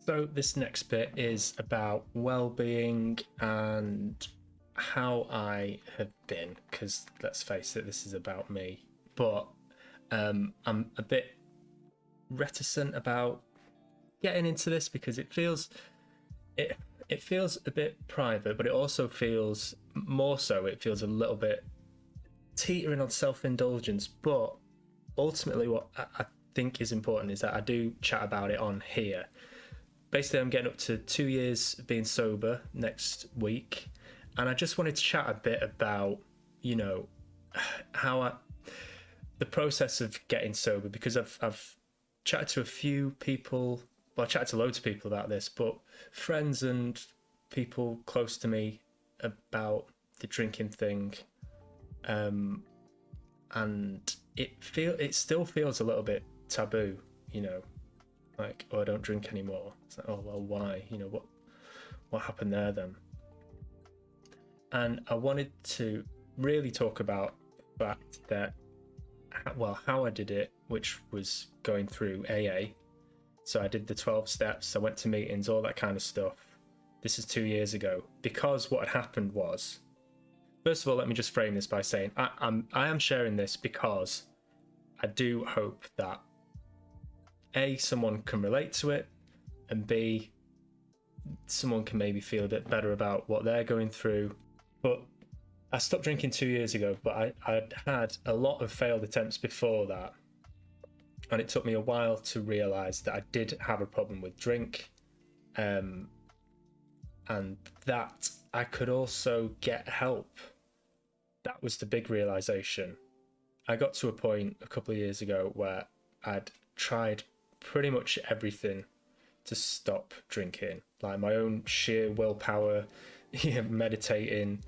So this next bit is about well-being and how I have been, because let's face it, this is about me. But I'm a bit reticent about getting into this because it feels a bit private, but it also feels more so. It feels a little bit teetering on self-indulgence. But ultimately, what I think is important is that I do chat about it on here. Basically, I'm getting up to 2 years being sober next week, and I just wanted to chat a bit about, how the process of getting sober, because I've chatted to a few people. Well, I chatted to loads of people about this, but friends and people close to me about the drinking thing, and it still feels a little bit taboo, like, oh, I don't drink anymore. It's like, oh well, why? What happened there then? And I wanted to really talk about the fact that, well, how I did it, which was going through AA. So I did the 12 steps, I went to meetings, all that kind of stuff. This is 2 years ago. Because what had happened was, first of all, let me just frame this by saying I am sharing this because I do hope that A, someone can relate to it, and B, someone can maybe feel a bit better about what they're going through. But I stopped drinking 2 years ago, but I'd had a lot of failed attempts before that. And it took me a while to realise that I did have a problem with drink, and that I could also get help. That was the big realisation. I got to a point a couple of years ago where I'd tried pretty much everything to stop drinking, like my own sheer willpower, meditating.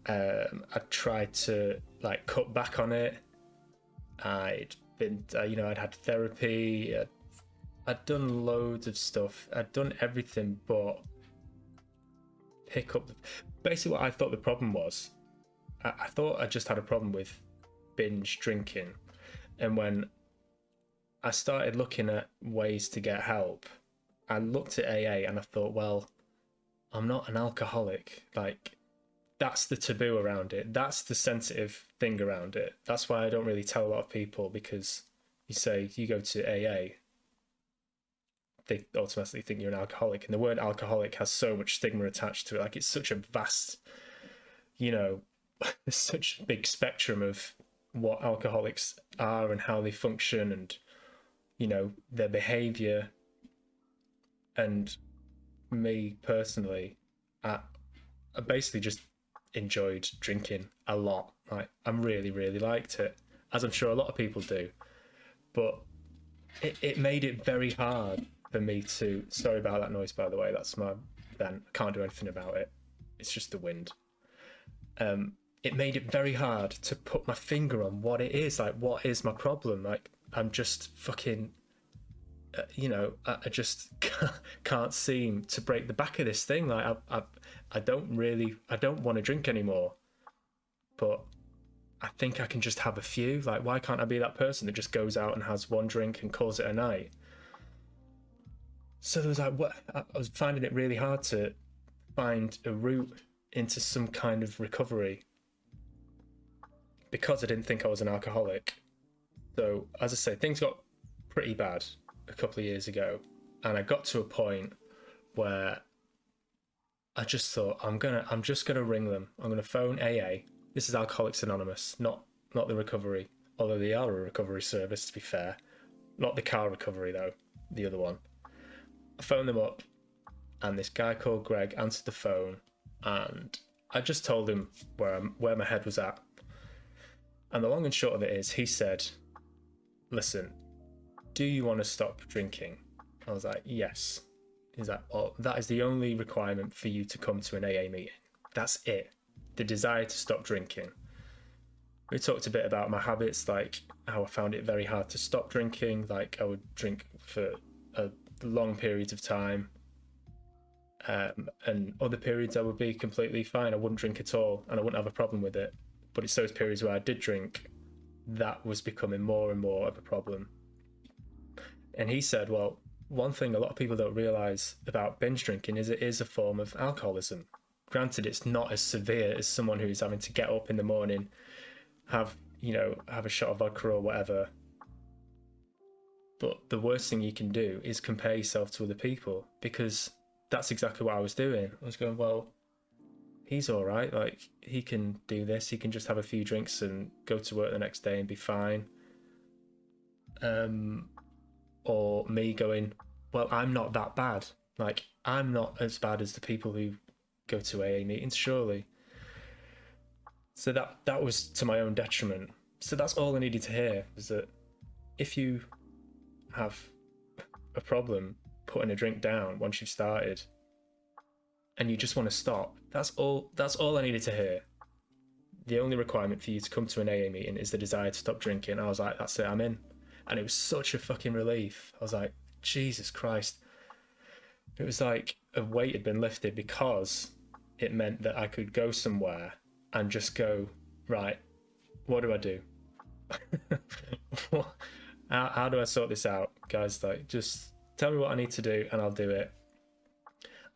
I tried to cut back on it. I'd had therapy. I'd done loads of stuff. I'd done everything but pick up. Basically, what I thought the problem was, I thought I just had a problem with binge drinking, and when I started looking at ways to get help, I looked at AA and I thought, well, I'm not an alcoholic. Like, that's the taboo around it. That's the sensitive thing around it. That's why I don't really tell a lot of people, because you say you go to AA, they automatically think you're an alcoholic. And the word alcoholic has so much stigma attached to it. Like, it's such a vast, such a big spectrum of what alcoholics are and how they function and, their behavior. And me personally, I basically just enjoyed drinking a lot. Like, I really, really liked it, as I'm sure a lot of people do. But it made it very hard for me to, sorry about that noise, by the way, that's my vent. I can't do anything about it. It's just the wind. It made it very hard to put my finger on what it is. Like, what is my problem? Like, I'm just fucking, I just can't seem to break the back of this thing. Like, I don't want to drink anymore, but I think I can just have a few. Like, why can't I be that person that just goes out and has one drink and calls it a night? So there was I was finding it really hard to find a route into some kind of recovery, because I didn't think I was an alcoholic. So, as I say, things got pretty bad a couple of years ago, and I got to a point where I just thought, I'm just gonna ring them. I'm gonna phone AA. This is Alcoholics Anonymous, not the recovery, although they are a recovery service, to be fair. Not the car recovery though, the other one. I phoned them up, and this guy called Greg answered the phone, and I just told him where my head was at. And the long and short of it is, he said, listen, do you want to stop drinking? I was like, yes. He's like, oh, that is the only requirement for you to come to an AA meeting. That's it. The desire to stop drinking. We talked a bit about my habits, like how I found it very hard to stop drinking. Like, I would drink for long periods of time. And other periods I would be completely fine. I wouldn't drink at all, and I wouldn't have a problem with it. But it's those periods where I did drink that was becoming more and more of a problem. And he said, well, one thing a lot of people don't realize about binge drinking is it is a form of alcoholism. Granted, it's not as severe as someone who's having to get up in the morning, have have a shot of vodka or whatever. But the worst thing you can do is compare yourself to other people, because that's exactly what I was doing. I was going, well, he's all right. Like, he can do this. He can just have a few drinks and go to work the next day and be fine. Or me going, well, I'm not that bad. Like, I'm not as bad as the people who go to AA meetings, surely. So that was to my own detriment. So that's all I needed to hear, was that if you have a problem putting a drink down once you've started and you just want to stop, that's all I needed to hear. The only requirement for you to come to an AA meeting is the desire to stop drinking. I was like, that's it, I'm in. And it was such a fucking relief. I was like, Jesus Christ. It was like a weight had been lifted, because it meant that I could go somewhere and just go, right, what do I do? How do I sort this out, guys? Like, just tell me what I need to do and I'll do it.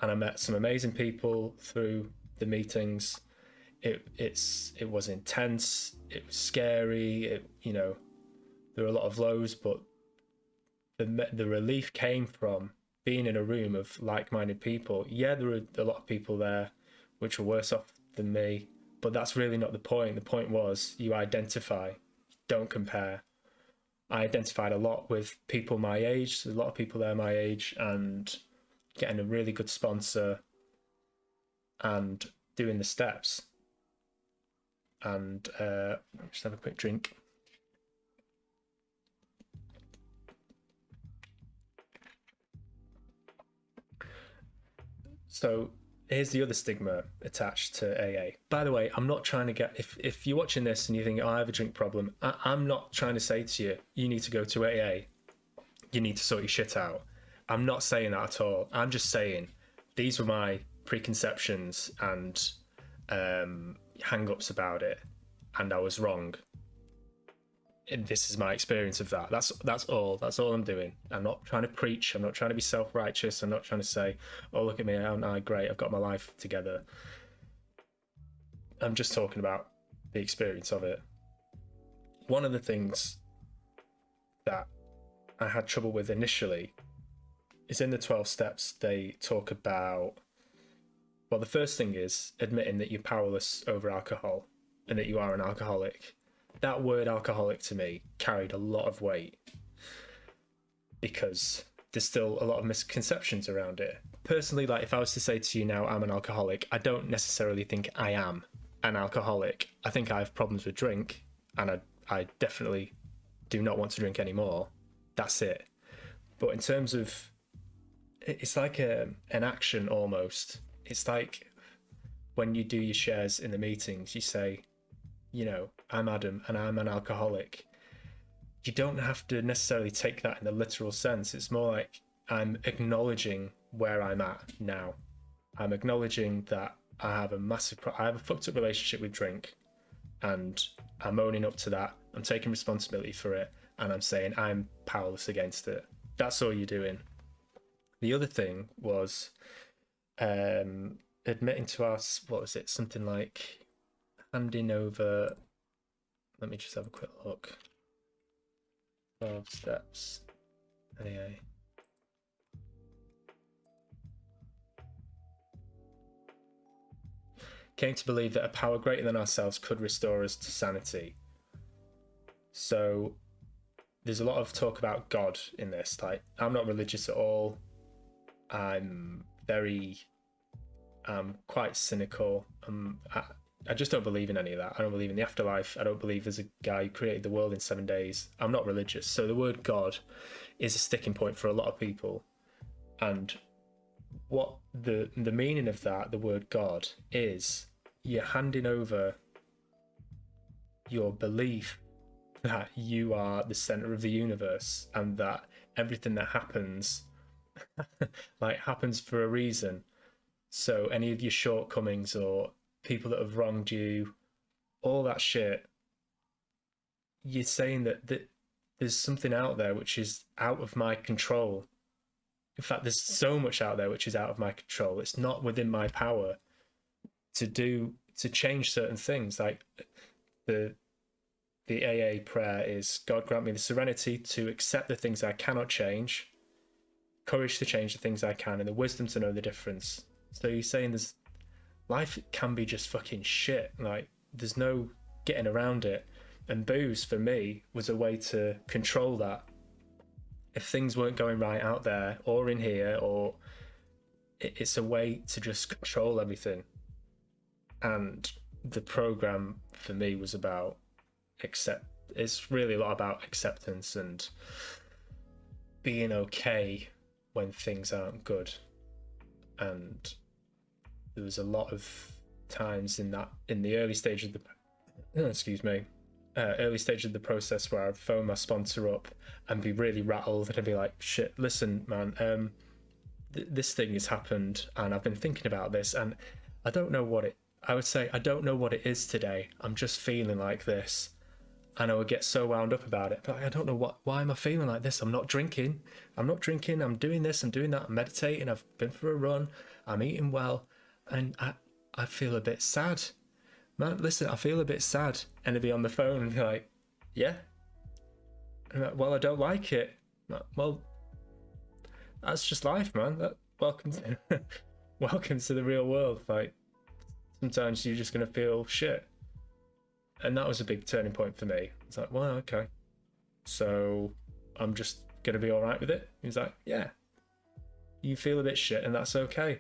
And I met some amazing people through the meetings. It was intense. It was scary. There were a lot of lows, but the relief came from being in a room of like-minded people. Yeah, there were a lot of people there which were worse off than me, but that's really not the point. The point was, you identify, don't compare. I identified a lot with people my age. There's a lot of people there my age, and getting a really good sponsor and doing the steps. And just have a quick drink. So here's the other stigma attached to AA. By the way, I'm not trying to get, if you're watching this and you think, oh, I have a drink problem, I'm not trying to say to you, you need to go to AA. You need to sort your shit out. I'm not saying that at all. I'm just saying these were my preconceptions and hang-ups about it, and I was wrong. And this is my experience of that. That's all I'm doing. I'm not trying to preach. I'm not trying to be self-righteous. I'm not trying to say, oh, look at me, aren't I great, I've got my life together. I'm just talking about the experience of it. One of the things that I had trouble with initially is, in the 12 steps they talk about, well, the first thing is admitting that you're powerless over alcohol and that you are an alcoholic. That word alcoholic to me carried a lot of weight, because there's still a lot of misconceptions around it. Personally, like, if I was to say to you now, I'm an alcoholic, I don't necessarily think I am an alcoholic. I think I have problems with drink, and I definitely do not want to drink anymore. That's it. But in terms of, it's like an action almost. It's like when you do your shares in the meetings, you say, I'm Adam and I'm an alcoholic. You don't have to necessarily take that in the literal sense. It's more like, I'm acknowledging where I'm at now. I'm acknowledging that I have a fucked up relationship with drink, and I'm owning up to that. I'm taking responsibility for it, and I'm saying I'm powerless against it. That's all you're doing. The other thing was admitting to us, what was it? Something like handing over, let me just have a quick look. 12 steps, AA. Came to believe that a power greater than ourselves could restore us to sanity. So there's a lot of talk about God in this. Like, I'm not religious at all. I'm quite cynical. I just don't believe in any of that. I don't believe in the afterlife. I don't believe there's a guy who created the world in 7 days. I'm not religious. So the word God is a sticking point for a lot of people. And what the meaning of that, the word God, is, you're handing over your belief that you are the center of the universe, and that everything that happens happens for a reason. So any of your shortcomings or people that have wronged you, all that shit, you're saying that there's something out there which is out of my control. In fact, there's so much out there which is out of my control. It's not within my power to change certain things. Like the AA prayer is, God grant me the serenity to accept the things I cannot change, courage to change the things I can, and the wisdom to know the difference. So you're saying there's life can be just fucking shit. Like there's no getting around it. And booze for me was a way to control that. If things weren't going right out there or in here, or it's a way to just control everything. And the program for me was about it's really a lot about acceptance and being okay when things aren't good. And there was a lot of times in the early stage of the early stage of the process where I'd phone my sponsor up and be really rattled, and I'd be like, shit, listen man, this thing has happened and I've been thinking about this and I don't know what it is today. I'm just feeling like this. And I would get so wound up about it, but I don't know why am I feeling like this? I'm not drinking, I'm doing this, I'm doing that, I'm meditating, I've been for a run, I'm eating well, and I feel a bit sad. Man, listen, I feel a bit sad. And they'd be on the phone and be like, yeah? And I'm like, well, I don't like it. Like, well, that's just life, man. Welcome to the real world. Like, sometimes you're just going to feel shit. And that was a big turning point for me. It's like, well, okay. So I'm just going to be all right with it? He's like, yeah. You feel a bit shit and that's okay.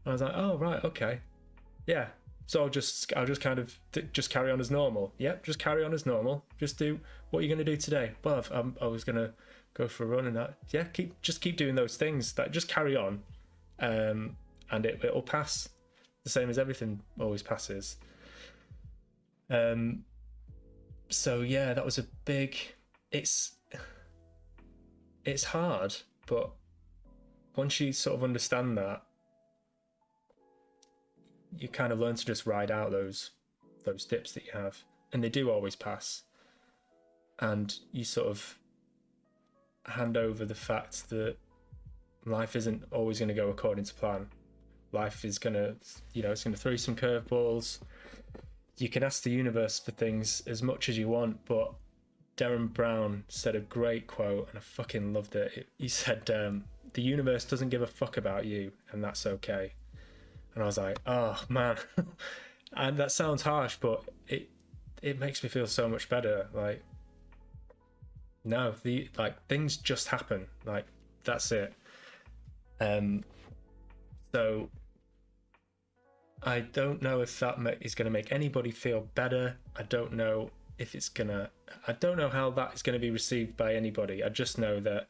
And I was like, oh, right, okay. Yeah. So I'll just kind of just carry on as normal. Yep, just carry on as normal. Just do what you're going to do today. Well, I was going to go for a run and that. Yeah, keep doing those things. That just carry on, and it'll pass. The same as everything always passes. So yeah, that was a big. It's hard, but once you sort of understand that, you kind of learn to just ride out those dips that you have, and they do always pass. And you sort of hand over the fact that life isn't always going to go according to plan. Life is going to, it's going to throw you some curveballs. You can ask the universe for things as much as you want, but Derren Brown said a great quote, and I fucking loved it. He said, the universe doesn't give a fuck about you, and that's okay. And I was like, oh man. And that sounds harsh, but it makes me feel so much better. Like, no, things just happen. Like, that's it. So I don't know if that is going to make anybody feel better. I don't know how that is going to be received by anybody. I just know that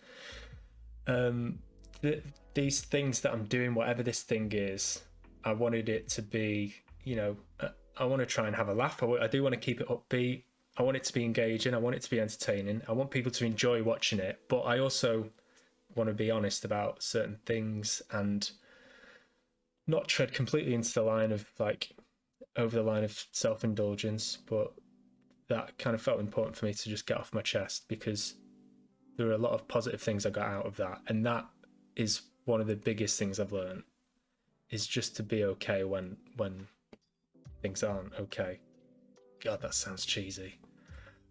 these things that I'm doing, whatever this thing is, I wanted it to be, I want to try and have a laugh. I do want to keep it upbeat. I want it to be engaging. I want it to be entertaining. I want people to enjoy watching it. But I also want to be honest about certain things and not tread completely into the line of over the line of self-indulgence. But that kind of felt important for me to just get off my chest, because there are a lot of positive things I got out of that. And that is one of the biggest things I've learned, is just to be okay when things aren't okay. God, that sounds cheesy.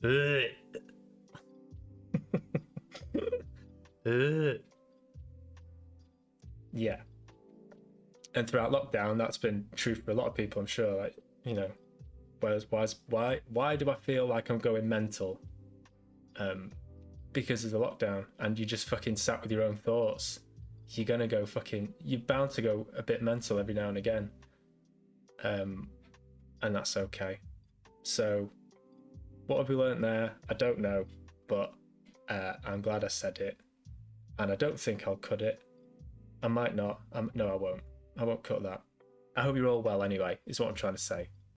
Yeah. And throughout lockdown, that's been true for a lot of people, I'm sure. Why do I feel like I'm going mental? Because of the lockdown, and you just fucking sat with your own thoughts. You're bound to go a bit mental every now and again. And that's okay. So what have we learned there? I don't know, but I'm glad I said it. And I don't think I'll cut it. I might not. No, I won't. I won't cut that. I hope you're all well anyway, is what I'm trying to say.